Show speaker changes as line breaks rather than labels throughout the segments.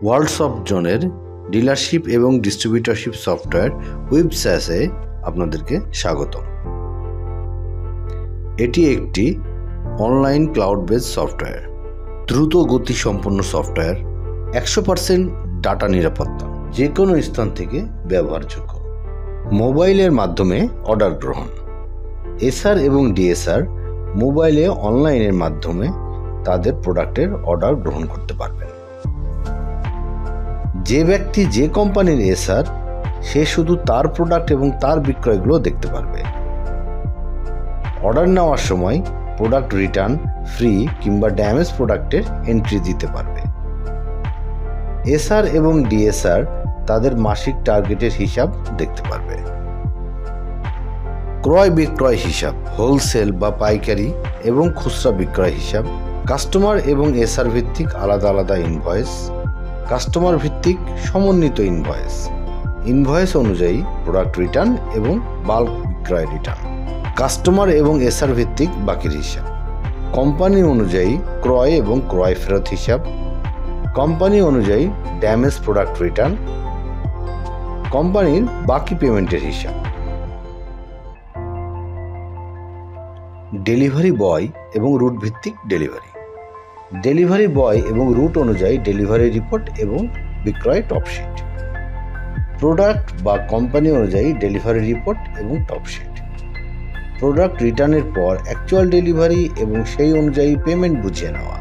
ওয়ার্ল্ডসফট জোনের ডিলারশিপ এবং distributorship software ওয়েবসাইটে আপনাদেরকে স্বাগতম। এটি একটি অনলাইন ক্লাউড বেসড সফটওয়্যার, দ্রুত গতিসম্পন্ন সফটওয়্যার, 100% ডাটা নিরাপত্তা, যে কোনো স্থান থেকে ব্যবহারযোগ্য। মোবাইলের মাধ্যমে অর্ডার গ্রহণ। এসআর এবং ডিএসআর মোবাইলে অনলাইনের মাধ্যমে তাদের প্রোডাক্টের অর্ডার গ্রহণ করতে পারবেন। যে ব্যক্তি যে কোম্পানির এসআর, সে শুধু তার প্রোডাক্ট এবং তার বিক্রয়গুলো দেখতে পারবে। অর্ডার নেওয়ার সময় প্রোডাক্ট রিটার্ন, ফ্রি কিংবা ড্যামেজ প্রোডাক্টের এন্ট্রি দিতে পারবে। এসআর এবং ডিএসআর তাদের মাসিক টার্গেটের হিসাব দেখতে পারবে। ক্রয় বিক্রয় হিসাব, হোলসেল বা পাইকারি এবং খুচরা বিক্রয় হিসাব, কাস্টমার এবং এসআর ভিত্তিক আলাদা আলাদা ইনভয়েস, কাস্টমার ভিত্তিক সমন্বিত ইনভয়েস, ইনভয়েস অনুযায়ী প্রোডাক্ট রিটার্ন এবং বাল্ক বিক্রয় রিটার্ন, কাস্টমার এবং এসআর ভিত্তিক বাকির হিসাব, কোম্পানি অনুযায়ী ক্রয় এবং ক্রয় ফেরত হিসাব, কোম্পানি অনুযায়ী ড্যামেজ প্রোডাক্ট রিটার্ন, কোম্পানির বাকি পেমেন্টের হিসাব। ডেলিভারি বয় এবং রুট ভিত্তিক ডেলিভারি। ডেলিভারি বয় এবং রুট অনুযায়ী ডেলিভারি রিপোর্ট এবং বিক্রয় টপশিট। প্রোডাক্ট বা কোম্পানি অনুযায়ী ডেলিভারি রিপোর্ট এবং টপশিট। প্রোডাক্ট রিটার্নের পর অ্যাকচুয়াল ডেলিভারি এবং সেই অনুযায়ী পেমেন্ট বুঝিয়ে নেওয়া।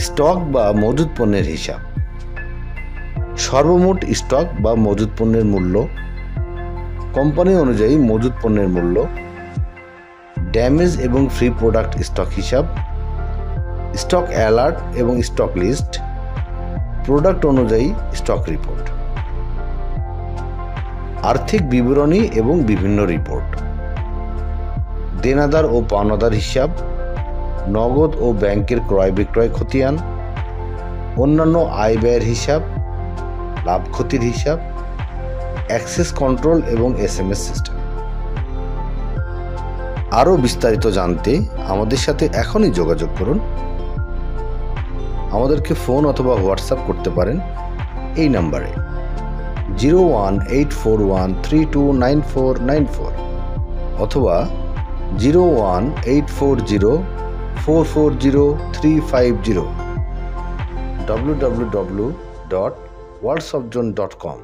স্টক বা মজুদ পণ্যের হিসাব। সর্বমোট স্টক বা মজুদ পণ্যের মূল্য, কোম্পানি অনুযায়ী মজুদ পণ্যের মূল্য, ড্যামেজ এবং ফ্রি প্রোডাক্ট স্টক হিসাব, স্টক অ্যালার্ট এবং স্টক লিস্ট, প্রোডাক্ট অনুযায়ী স্টক রিপোর্ট। আর্থিক বিবরণী এবং বিভিন্ন রিপোর্ট। দেনাদার ও পাওনাদার হিসাব, নগদ ও ব্যাংকের ক্রয় বিক্রয় খতিয়ান, অন্যান্য আয় ব্যয়ের হিসাব, লাভ ক্ষতির হিসাব, অ্যাক্সেস কন্ট্রোল এবং এসএমএস সিস্টেম। আরও বিস্তারিত জানতে আমাদের সাথে এখনই যোগাযোগ করুন। আমাদেরকে ফোন অথবা হোয়াটসঅ্যাপ করতে পারেন এই নাম্বারে 01841329494 অথবা 01840440350 www.worldsoftzone.com।